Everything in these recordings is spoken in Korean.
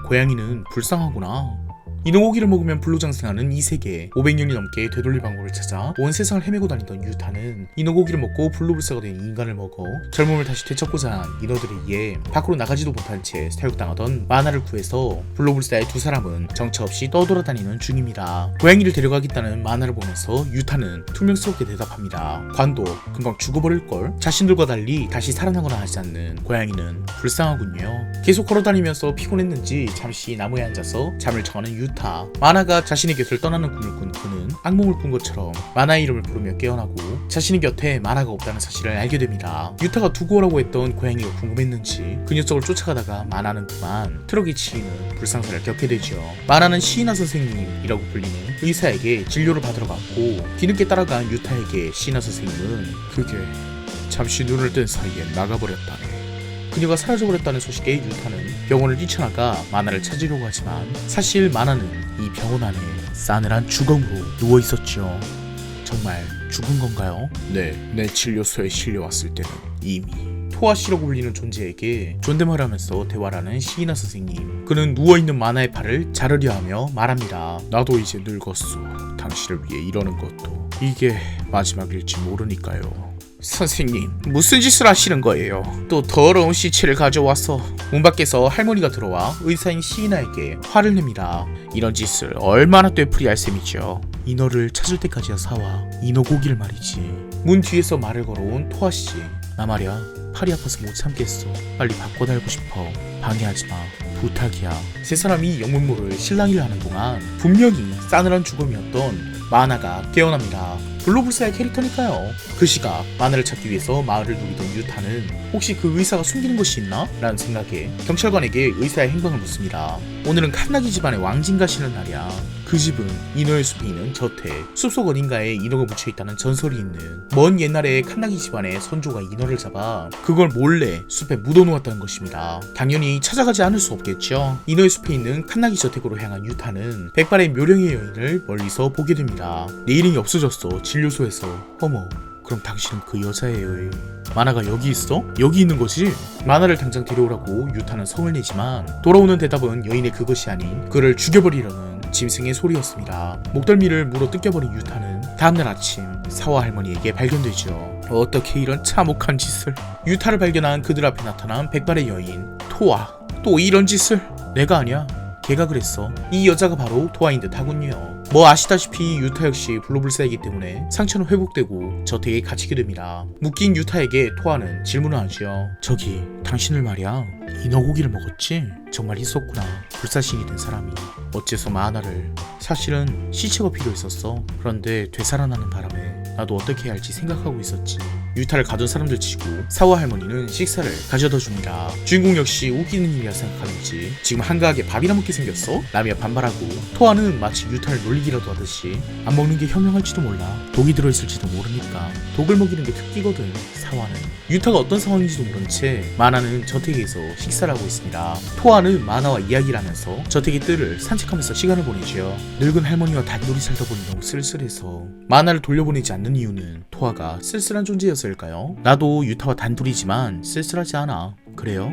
고양이는 불쌍하구나. 인어고기를 먹으면 불로장생하는 이 세계. 500년이 넘게 되돌릴 방법을 찾아 온 세상을 헤매고 다니던 유타는 인어고기를 먹고 불로불사가 된 인간을 먹어 젊음을 다시 되찾고자 한 인어들에 의해 밖으로 나가지도 못한 채 사육당하던 마나를 구해서 불로불사의 두 사람은 정처 없이 떠돌아다니는 중입니다. 고양이를 데려가겠다는 마나를 보면서 유타는 투명스럽게 대답합니다. 관도 금방 죽어버릴걸. 자신들과 달리 다시 살아나거나 하지 않는 고양이는 불쌍하군요. 계속 걸어다니면서 피곤했는지 잠시 나무에 앉아서 잠을 청하는 유타. 마나가 자신의 곁을 떠나는 꿈을 꾼 그는 악몽을 꾼 것처럼 마나의 이름을 부르며 깨어나고 자신의 곁에 마나가 없다는 사실을 알게 됩니다. 유타가 두고 오라고 했던 고양이가 궁금했는지 그 녀석을 쫓아가다가 마나는 그만 트럭에 치이는 불상사를 겪게 되죠. 마나는 시이나 선생님이라고 불리는 의사에게 진료를 받으러 갔고 뒤늦게 따라간 유타에게 시이나 선생님은 그게 잠시 눈을 뜬 사이에 나가버렸다네. 그녀가 사라져버렸다는 소식에 유타는 병원을 뛰쳐나가 마나를 찾으려고 하지만 사실 마나는 이 병원 안에 싸늘한 주검으로 누워있었죠. 정말 죽은 건가요? 네, 내 진료소에 실려왔을 때는 이미 토아씨라고 불리는 존재에게 존댓말을 하면서 대화를 하는 시이나 선생님. 그는 누워있는 마나의 팔을 자르려 하며 말합니다. 나도 이제 늙었어. 당신을 위해 이러는 것도 이게 마지막일지 모르니까요. 선생님, 무슨 짓을 하시는 거예요? 또 더러운 시체를 가져와서. 문 밖에서 할머니가 들어와 의사인 시이나에게 화를 냅니다. 이런 짓을 얼마나 되풀이할 셈이죠. 인어를 찾을 때까지야 사와. 인어고기를 말이지. 문 뒤에서 말을 걸어온 토아씨. 나 말야, 팔이 아파서 못 참겠어. 빨리 바꿔 달고 싶어. 방해하지마. 부탁이야. 세 사람이 영문모를 실랑이를 하는 동안 분명히 싸늘한 죽음이었던 마나가 깨어납니다. 불로불사의 캐릭터니까요. 그 시각 마나를 찾기 위해서 마을을 누비던 유타는 혹시 그 의사가 숨기는 것이 있나? 라는 생각에 경찰관에게 의사의 행방을 묻습니다. 오늘은 칸나기 집안의 왕진 가시는 날이야. 그 집은 인어의 숲에 있는 저택, 숲속 어딘가에 인어가 묻혀있다는 전설이 있는 먼 옛날에 칸나기 집안의 선조가 인어를 잡아 그걸 몰래 숲에 묻어놓았다는 것입니다. 당연히 찾아가지 않을 수 없겠죠. 인어의 숲에 있는 칸나기 저택으로 향한 유타는 백발의 묘령의 여인을 멀리서 보게 됩니다. 내 이름이 없어졌어. 진료소에서. 어머, 그럼 당신은 그 여자예요. 마나가 여기 있어? 여기 있는 거지? 마나를 당장 데려오라고 유타는 성을 내지만 돌아오는 대답은 여인의 그것이 아닌 그를 죽여버리려는 짐승의 소리였습니다. 목덜미를 물어 뜯겨버린 유타는 다음날 아침 사화 할머니에게 발견되죠. 어떻게 이런 참혹한 짓을. 유타를 발견한 그들 앞에 나타난 백발의 여인 토아. 또 이런 짓을. 내가 아니야, 걔가 그랬어. 이 여자가 바로 토아인 듯 하군요. 뭐 아시다시피 유타 역시 불로불사이기 때문에 상처는 회복되고 저택에 갇히게 됩니다. 묶인 유타에게 토아는 질문을 하죠. 저기, 당신을 말이야, 인어고기를 먹었지? 정말 있었구나. 불사신이 된 사람이 어째서 마나를. 사실은 시체가 필요했었어. 그런데 되살아나는 바람에 나도 어떻게 해야 할지 생각하고 있었지. 유타를 가둔 사람들 치고 사화 할머니는 식사를 가져다 줍니다. 주인공 역시 웃기는 일이라 생각하는지 지금 한가하게 밥이나 먹게 생겼어? 라며 반발하고 토아는 마치 유타를 놀리기라도 하듯이 안 먹는 게 현명할지도 몰라. 독이 들어있을지도 모르니까. 독을 먹이는 게 특기거든. 사화는. 유타가 어떤 상황인지도 모른 채 마나는 저택에서 식사를 하고 있습니다. 토아는 마나와 이야기를 하면서 저택의 뜰을 산책하면서 시간을 보내죠. 늙은 할머니와 단둘이 살다 보니 너무 쓸쓸해서 마나를 돌려보내지 않는 이유는 토아가 쓸쓸한 존재여서일까요? 나도 유타와 단둘이지만 쓸쓸하지 않아. 그래요?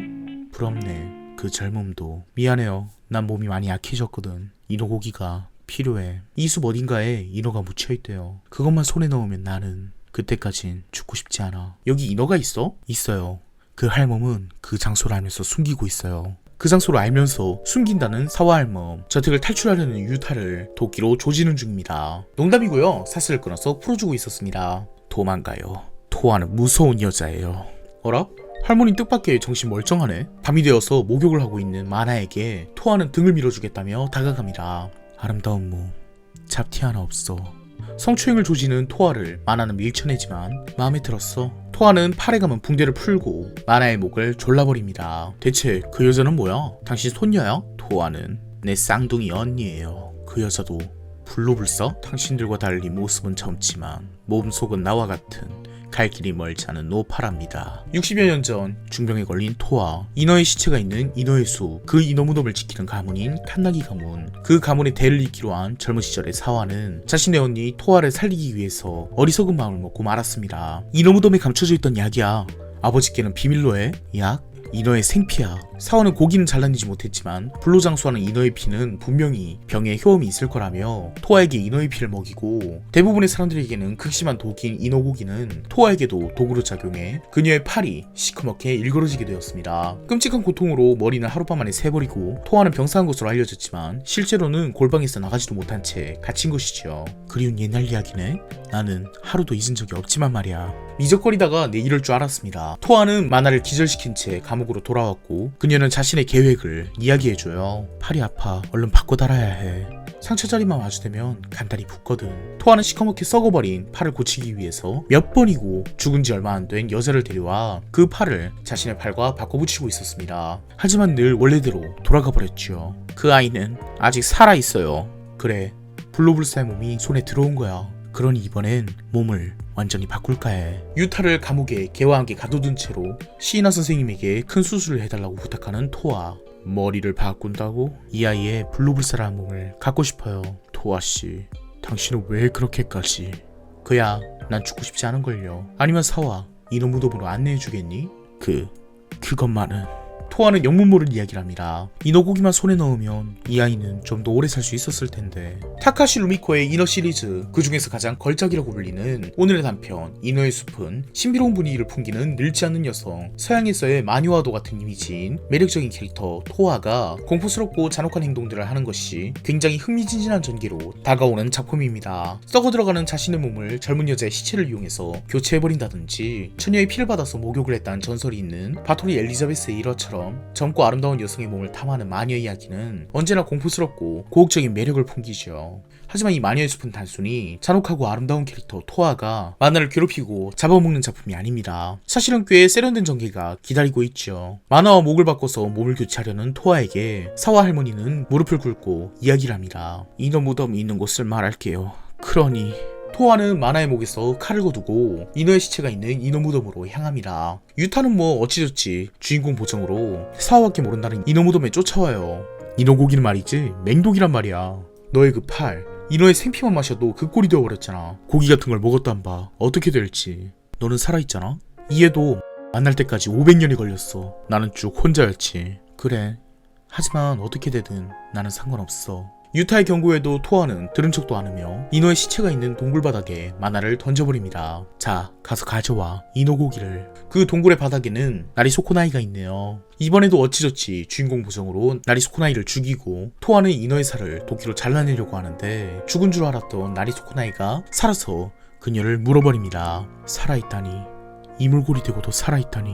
부럽네. 그 젊음도. 미안해요. 난 몸이 많이 약해졌거든. 인어고기가 필요해. 이 숲 어딘가에 인어가 묻혀있대요. 그것만 손에 넣으면 나는 그때까진 죽고 싶지 않아. 여기 인어가 있어? 있어요. 그 할멈은 그 장소를 알면서 숨기고 있어요. 그 장소를 알면서 숨긴다는 사화 할멈. 저택을 탈출하려는 유타를 도끼로 조지는 중입니다. 농담이고요. 사슬을 끊어서 풀어주고 있었습니다. 도망가요. 토아는 무서운 여자예요. 어라? 할머니 뜻밖의 정신 멀쩡하네. 밤이 되어서 목욕을 하고 있는 마나에게 토아는 등을 밀어주겠다며 다가갑니다. 아름다운 몸, 잡티 하나 없어. 성추행을 조지는 토아를 마나는 밀쳐내지만 마음에 들었어. 토아는 팔에 감은 붕대를 풀고 마나의 목을 졸라버립니다. 대체 그 여자는 뭐야? 당신 손녀야? 토아는 내 쌍둥이 언니예요. 그 여자도 불로불사? 당신들과 달리 모습은 젊지만 몸속은 나와 같은 갈 길이 멀지 않은 노파랍니다. 60여 년 전 중병에 걸린 토아, 인어의 시체가 있는 인어의 숲, 그 인어 무덤을 지키는 가문인 칸나기 가문, 그 가문의 대를 잇기로 한 젊은 시절의 사화는 자신의 언니 토아를 살리기 위해서 어리석은 마음을 먹고 말았습니다. 인어 무덤에 감춰져 있던 약이야. 아버지께는 비밀로 해. 약? 인어의 생피야. 사원은 고기는 잘라내지 못했지만 불로장수하는 인어의 피는 분명히 병에 효험이 있을 거라며 토아에게 인어의 피를 먹이고, 대부분의 사람들에게는 극심한 독인 인어고기는 토아에게도 독으로 작용해 그녀의 팔이 시커멓게 일그러지게 되었습니다. 끔찍한 고통으로 머리는 하룻밤 만에 새버리고 토아는 병사한 것으로 알려졌지만 실제로는 골방에서 나가지도 못한 채 갇힌 것이죠. 그리운 옛날 이야기네. 나는 하루도 잊은 적이 없지만 말이야. 미적거리다가 내 이럴 줄 알았습니다. 토아는 마나를 기절시킨 채 감옥으로 돌아왔고 그녀는 자신의 계획을 이야기해줘요. 팔이 아파. 얼른 바꿔 달아야 해. 상처 자리만 마주대면 간단히 붓거든. 토아는 시커멓게 썩어버린 팔을 고치기 위해서 몇 번이고 죽은 지 얼마 안 된 여자를 데려와 그 팔을 자신의 팔과 바꿔붙이고 있었습니다. 하지만 늘 원래대로 돌아가 버렸죠. 그 아이는 아직 살아있어요. 그래, 블로불사의 몸이 손에 들어온 거야. 그러니 이번엔 몸을 완전히 바꿀까 해. 유타를 감옥에 개와 함께 가둬둔 채로 시이나 선생님에게 큰 수술을 해달라고 부탁하는 토아. 머리를 바꾼다고? 이 아이의 블로불사라는 몸을 갖고 싶어요. 토아씨, 당신은 왜 그렇게까지? 그야, 난 죽고 싶지 않은걸요. 아니면 사와, 이놈 무덤으로 안내해주겠니? 그것만은. 토아는 영문 모를 이야기를 합니다. 인어고기만 손에 넣으면 이 아이는 좀 더 오래 살 수 있었을 텐데. 타카시 루미코의 인어 시리즈, 그 중에서 가장 걸작이라고 불리는 오늘의 단편 인어의 숲은 신비로운 분위기를 풍기는 늙지 않는 여성, 서양에서의 마녀와도 같은 이미지인 매력적인 캐릭터 토아가 공포스럽고 잔혹한 행동들을 하는 것이 굉장히 흥미진진한 전개로 다가오는 작품입니다. 썩어 들어가는 자신의 몸을 젊은 여자의 시체를 이용해서 교체해버린다든지, 처녀의 피를 받아서 목욕을 했다는 전설이 있는 바토리 엘리자베스의 일화처럼 젊고 아름다운 여성의 몸을 탐하는 마녀 이야기는 언제나 공포스럽고 고혹적인 매력을 풍기죠. 하지만 이 마녀의 숲은 단순히 잔혹하고 아름다운 캐릭터 토아가 만화를 괴롭히고 잡아먹는 작품이 아닙니다. 사실은 꽤 세련된 전개가 기다리고 있죠. 만화와 목을 바꿔서 몸을 교체하려는 토아에게 사와 할머니는 무릎을 꿇고 이야기를 합니다. 인어 무덤이 있는 곳을 말할게요. 그러니 토아는 마나의 목에서 칼을 거두고 인어의 시체가 있는 인어 무덤으로 향합니다. 유타는 뭐 어찌저찌 주인공 보정으로 사와밖에 모른다는 인어 무덤에 쫓아와요. 인어 고기는 말이지 맹독이란 말이야. 너의 그 팔, 인어의 생피만 마셔도 그 꼴이 되어버렸잖아. 고기 같은 걸 먹었도 안 봐. 어떻게 될지. 너는 살아있잖아? 이해도 만날 때까지 500년이 걸렸어. 나는 쭉 혼자였지. 그래. 하지만 어떻게 되든 나는 상관없어. 유타의 경고에도 토아는 들은 척도 않으며 인어의 시체가 있는 동굴 바닥에 마나를 던져버립니다. 자, 가서 가져와. 인어 고기를. 그 동굴의 바닥에는 나리소코나이가 있네요. 이번에도 어찌저찌 주인공 보정으로 나리소코나이를 죽이고 토아는 인어의 살을 도끼로 잘라내려고 하는데, 죽은 줄 알았던 나리소코나이가 살아서 그녀를 물어버립니다. 살아있다니. 이물골이 되고도 살아있다니.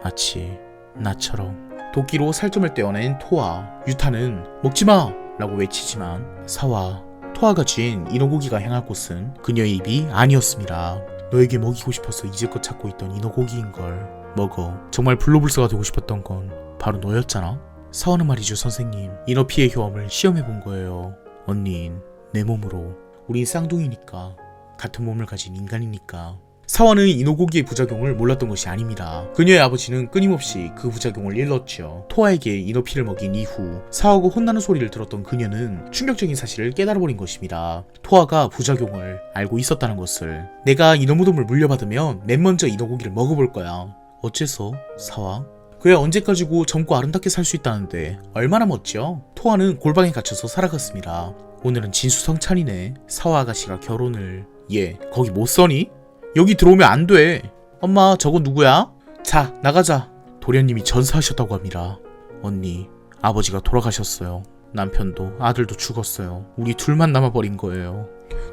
마치 나처럼. 도끼로 살점을 떼어낸 토아. 유타는 먹지마! 라고 외치지만 사와, 토아가 쥔 인어고기가 향할 곳은 그녀의 입이 아니었습니다. 너에게 먹이고 싶어서 이제껏 찾고 있던 인어고기인걸. 먹어. 정말 블로불사가 되고 싶었던 건 바로 너였잖아? 사와는 말이죠 선생님, 인어 피해 효험을 시험해본 거예요. 언니인 내 몸으로. 우린 쌍둥이니까, 같은 몸을 가진 인간이니까. 사와는 인어고기의 부작용을 몰랐던 것이 아닙니다. 그녀의 아버지는 끊임없이 그 부작용을 일렀죠. 토아에게 인어피를 먹인 이후 사와가 혼나는 소리를 들었던 그녀는 충격적인 사실을 깨달아버린 것입니다. 토아가 부작용을 알고 있었다는 것을. 내가 인어무덤을 물려받으면 맨 먼저 인어고기를 먹어볼 거야. 어째서, 사와? 그야 언제까지고 젊고 아름답게 살 수 있다는데 얼마나 멋져? 토아는 골방에 갇혀서 살아갔습니다. 오늘은 진수성찬이네. 사와 아가씨가 결혼을. 얘 거기 못 서니? 여기 들어오면 안 돼. 엄마, 저거 누구야? 자, 나가자. 도련님이 전사하셨다고 합니다. 언니, 아버지가 돌아가셨어요. 남편도 아들도 죽었어요. 우리 둘만 남아버린 거예요.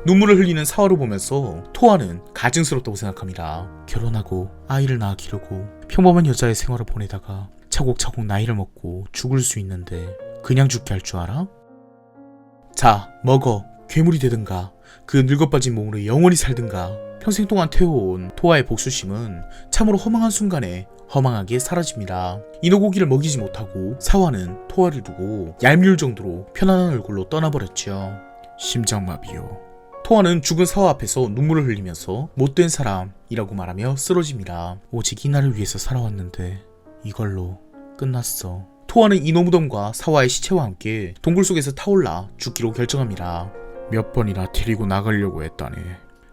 눈물을 흘리는 사화를 보면서 토아는 가증스럽다고 생각합니다. 결혼하고 아이를 낳아 기르고 평범한 여자의 생활을 보내다가 차곡차곡 나이를 먹고 죽을 수 있는데 그냥 죽게 할 줄 알아? 자, 먹어. 괴물이 되든가 그 늙어빠진 몸으로 영원히 살든가. 평생 동안 태워온 토아의 복수심은 참으로 허망한 순간에 허망하게 사라집니다. 인어고기를 먹이지 못하고 사화는 토아를 두고 얄미울 정도로 편안한 얼굴로 떠나버렸죠. 심장마비요. 토아는 죽은 사화 앞에서 눈물을 흘리면서 못된 사람이라고 말하며 쓰러집니다. 오직 이날을 위해서 살아왔는데 이걸로 끝났어. 토아는 인어무덤과 사화의 시체와 함께 동굴 속에서 타올라 죽기로 결정합니다. 몇 번이나 데리고 나가려고 했다니.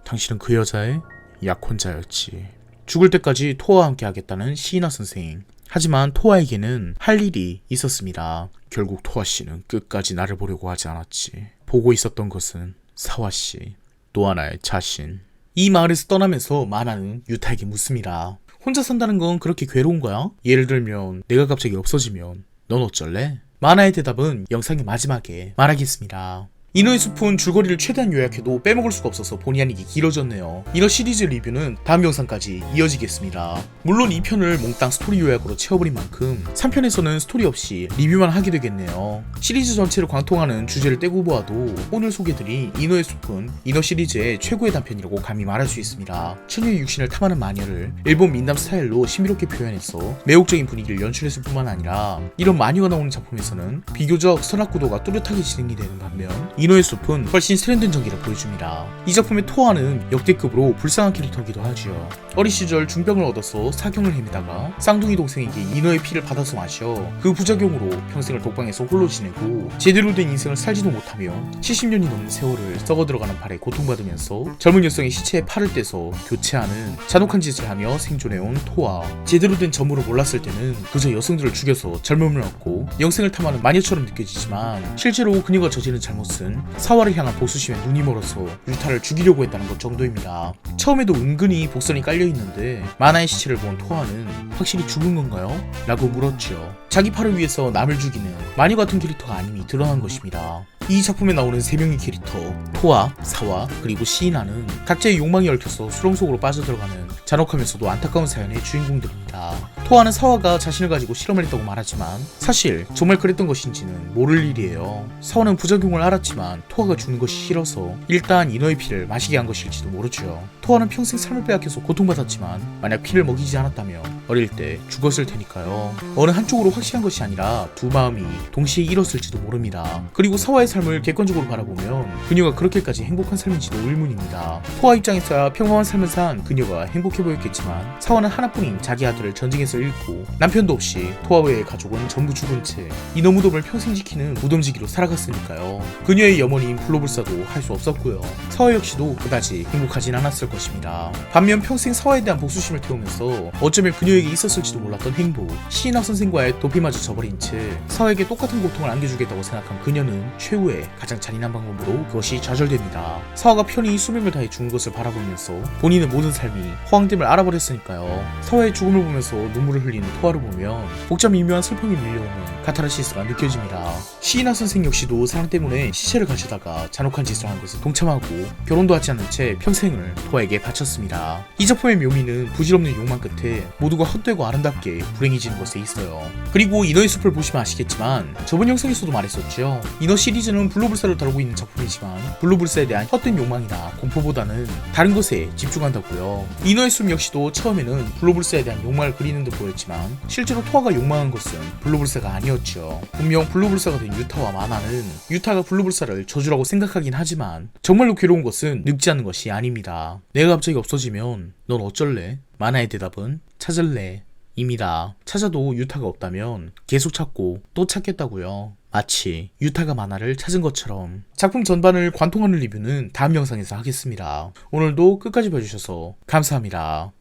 당신은 그 여자의 약혼자였지. 죽을 때까지 토아와 함께 하겠다는 시이나 선생. 하지만 토아에게는 할 일이 있었습니다. 결국 토아씨는 끝까지 나를 보려고 하지 않았지. 보고 있었던 것은 사와씨, 또 하나의 자신. 이 마을에서 떠나면서 마나는 유타에게 묻습니다. 혼자 산다는 건 그렇게 괴로운 거야? 예를 들면 내가 갑자기 없어지면 넌 어쩔래? 마나의 대답은 영상의 마지막에 말하겠습니다. 이너의 숲은 줄거리를 최대한 요약해도 빼먹을 수가 없어서 본의 아니게 길어졌네요. 이너 시리즈 리뷰는 다음 영상까지 이어지겠습니다. 물론 2편을 몽땅 스토리 요약으로 채워버린 만큼 3편에서는 스토리 없이 리뷰만 하게 되겠네요. 시리즈 전체를 관통하는 주제를 떼고 보아도 오늘 소개드린 이너의 숲은 이너 시리즈의 최고의 단편이라고 감히 말할 수 있습니다. 처녀의 육신을 탐하는 마녀를 일본 민담 스타일로 신비롭게 표현해서 매혹적인 분위기를 연출했을 뿐만 아니라 이런 마녀가 나오는 작품에서는 비교적 선악구도가 뚜렷하게 진행이 되는 반면 이너의 숲은 훨씬 세련된 전기를 보여줍니다. 이 작품의 토아는 역대급으로 불쌍한 캐릭터이기도 하죠. 어린 시절 중병을 얻어서 사경을 헤매다가 쌍둥이 동생에게 이너의 피를 받아서 마셔 그 부작용으로 평생을 독방에서 홀로 지내고 제대로 된 인생을 살지도 못하며 70년이 넘는 세월을 썩어들어가는 팔에 고통받으면서 젊은 여성의 시체에 팔을 떼서 교체하는 잔혹한 짓을 하며 생존해온 토아. 제대로 된 전모를 몰랐을 때는 그저 여성들을 죽여서 젊음을 얻고 영생을 탐하는 마녀처럼 느껴지지만 실제로 그녀가 저지른 잘못은 사와를 향한 복수심에 눈이 멀어서 유타를 죽이려고 했다는 것 정도입니다. 처음에도 은근히 복선이 깔려있는데 마나의 시체를 본 토아는 확실히 죽은 건가요? 라고 물었죠. 자기 팔을 위해서 남을 죽이는 마녀 같은 캐릭터가 아님이 드러난 것입니다. 이 작품에 나오는 3명의 캐릭터 토아, 사와, 그리고 시이나는 각자의 욕망이 얽혀서 수렁 속으로 빠져들어가는 잔혹하면서도 안타까운 사연의 주인공들입니다. 토아는 사와가 자신을 가지고 실험을 했다고 말하지만 사실 정말 그랬던 것인지는 모를 일이에요. 사와는 부작용을 알았지만 토아가 죽는 것이 싫어서 일단 이너의 피를 마시게 한 것일지도 모르죠. 토아는 평생 삶을 빼앗겨서 고통받았지만 만약 피를 먹이지 않았다면 어릴 때 죽었을 테니까요. 어느 한쪽으로 확실한 것이 아니라 두 마음이 동시에 잃었을지도 모릅니다. 그리고 사와의 삶을 객관적으로 바라보면 그녀가 그렇게까지 행복한 삶인지도 의문입니다. 토아 입장에서야 평범한 삶을 산 그녀가 행복해 보였겠지만 사와는 하나뿐인 자기 아들을 전쟁에서 잃고 남편도 없이 토아 외의 가족은 전부 죽은 채 이너 무덤을 평생 지키는 무덤지기로 살아갔으니까요. 그녀의 염원인 불로불사도 할 수 없었고요. 사와 역시도 그다지 행복하진 않았을 것입니다. 반면 평생 사와에 대한 복수심을 태우면서 어쩌면 그녀에게 있었을지도 몰랐던 행복, 시이나 선생과의 도피마저 저버린 채 사와에게 똑같은 고통을 안겨주겠다고 생각한 그녀는 최후의 가장 잔인한 방법으로 그것이 좌절됩니다. 사와가 편히 수명을 다해 죽은 것을 바라보면서 본인의 모든 삶이 허황됨을 알아버렸으니까요. 사와의 죽음을 보면서 눈물을 흘리는 토아를 보면 복잡 미묘한 슬픔이 밀려오는 카타르시스가 느껴집니다. 시이나 선생 역시도 사랑 때문에 시체를 가져다가 잔혹한 짓을 한 것에 동참하고 결혼도 하지 않은 채 평생을 토아에게 바쳤습니다. 이 작품의 묘미는 부질없는 욕망 끝에 모두가 헛되고 아름답게 불행해지는 것에 있어요. 그리고 이너의 숲을 보시면 아시겠지만 저번 영상에서도 말했었죠. 이너 시리즈는 블루불사를 다루고 있는 작품이지만 블루불사에 대한 헛된 욕망이나 공포보다는 다른 것에 집중한다고요. 이너의 숲 역시도 처음에는 블루불사에 대한 욕망을 그리는 듯 보였지만 실제로 토아가 욕망한 것은 블루불사가 아니었죠. 분명 블루불사가 된 유타와 마나는 유타가 블루불사를 저주라고 생각하긴 하지만 정말로 괴로운 것은 늙지 않는 것이 아닙니다. 내가 갑자기 없어지면 넌 어쩔래? 마나의 대답은 찾을래 입니다. 찾아도 유타가 없다면 계속 찾고 또 찾겠다고요. 마치 유타가 마나를 찾은 것처럼. 작품 전반을 관통하는 리뷰는 다음 영상에서 하겠습니다. 오늘도 끝까지 봐주셔서 감사합니다.